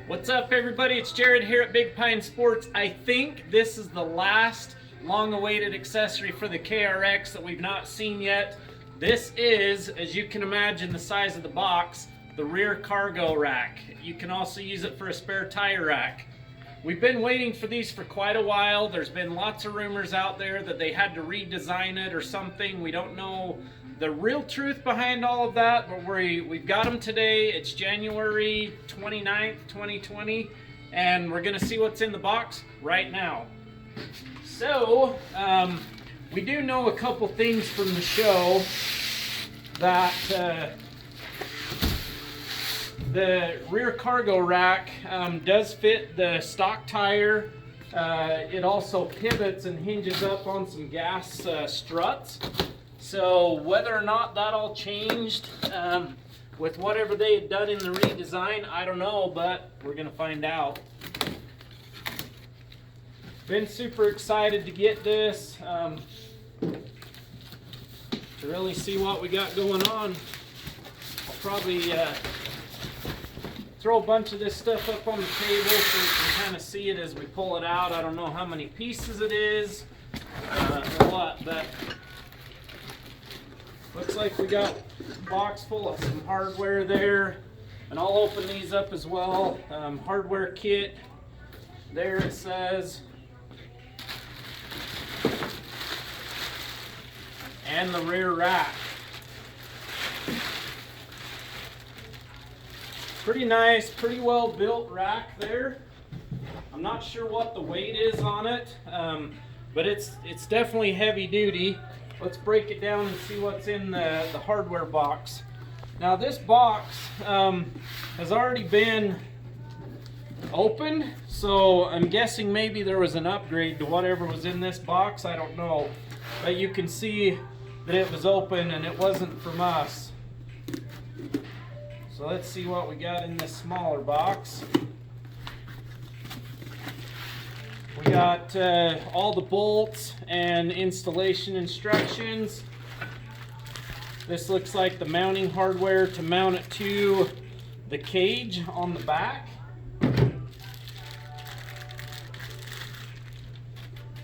What's up, everybody? It's Jared here at Big Pine Sports. I think this is the last long-awaited accessory for the KRX that we've not seen yet. This is, as you can imagine, the size of the box, the rear cargo rack. You can also use it for a spare tire rack. We've been waiting for these for quite a while. There's been lots of rumors out there that they had to redesign it or something. We don't know the real truth behind all of that, but we've got them today. It's January 29th, 2020, and we're gonna see what's in the box right now. So, we do know a couple things from the show that the rear cargo rack does fit the stock tire. It also pivots and hinges up on some gas struts. So whether or not that all changed with whatever they had done in the redesign, I don't know, but we're gonna find out. Been super excited to get this, to really see what we got going on. I'll probably throw a bunch of this stuff up on the table so we can kind of see it as we pull it out. I don't know how many pieces it is or what, but looks like we got a box full of some hardware there, and I'll open these up as well. Hardware kit, there it says, and the rear rack. Pretty nice, pretty well built rack there. I'm not sure what the weight is on it, but it's definitely heavy duty. Let's break it down and see what's in the hardware box. Now this box has already been opened, so I'm guessing maybe there was an upgrade to whatever was in this box. I don't know, but you can see that it was open and it wasn't from us. So let's see what we got in this smaller box. We got all the bolts and installation instructions. This looks like the mounting hardware to mount it to the cage on the back.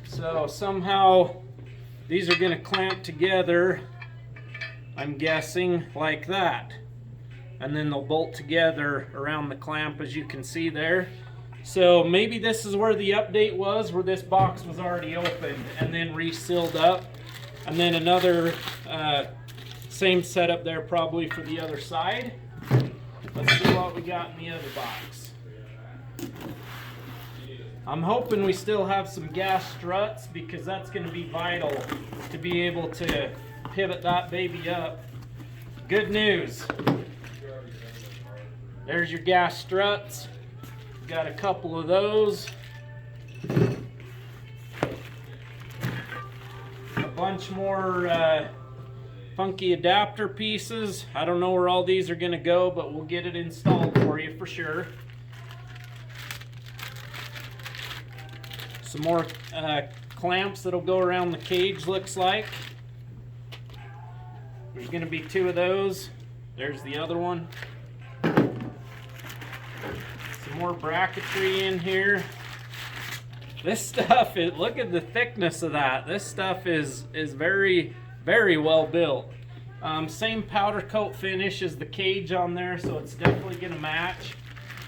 So somehow these are going to clamp together, I'm guessing, like that. And then they'll bolt together around the clamp, as you can see there. So maybe this is where the update was, where this box was already opened and then resealed up. And then another same setup there probably for the other side. Let's see what we got in the other box. I'm hoping we still have some gas struts, because that's going to be vital to be able to pivot that baby up. Good news. There's your gas struts. Got a couple of those. A bunch more funky adapter pieces. I don't know where all these are going to go, but we'll get it installed for you for sure. Some more clamps that'll go around the cage, looks like. There's going to be 2 of those. There's the other one. More bracketry in here. This stuff is, look at the thickness of that. This stuff is very, very well built. Same powder coat finish as the cage on there, so it's definitely going to match.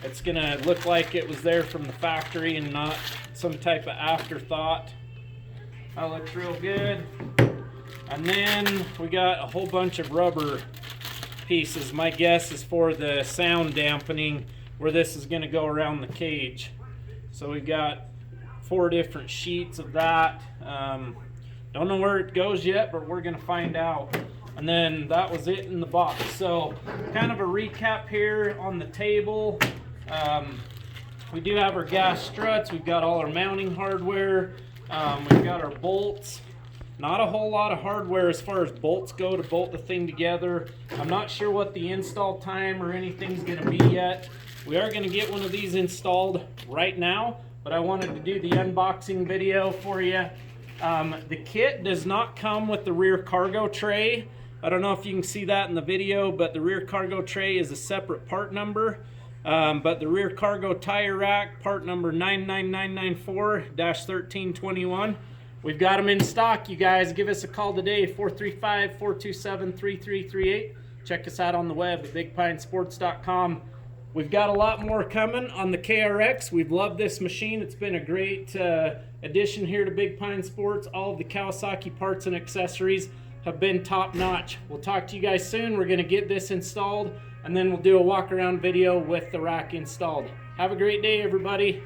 It's going to look like it was there from the factory and not some type of afterthought. That looks real good. And then we got a whole bunch of rubber pieces. My guess is for the sound dampening, where this is going to go around the cage. So we've got 4 different sheets of that. Don't know where it goes yet, but we're going to find out. And then that was it in the box. So kind of a recap here on the table. We do have our gas struts. We've got all our mounting hardware. We've got our bolts. Not a whole lot of hardware as far as bolts go to bolt the thing together. I'm not sure what the install time or anything's going to be yet. We are going to get one of these installed right now, but I wanted to do the unboxing video for you. The kit does not come with the rear cargo tray. I don't know if you can see that in the video, but the rear cargo tray is a separate part number. But the rear cargo tire rack, part number 99994-1321. We've got them in stock, you guys. Give us a call today, 435-427-3338. Check us out on the web at bigpinesports.com. We've got a lot more coming on the KRX. We've loved this machine. It's been a great addition here to Big Pine Sports. All of the Kawasaki parts and accessories have been top notch. We'll talk to you guys soon. We're gonna get this installed, and then we'll do a walk around video with the rack installed. Have a great day, everybody.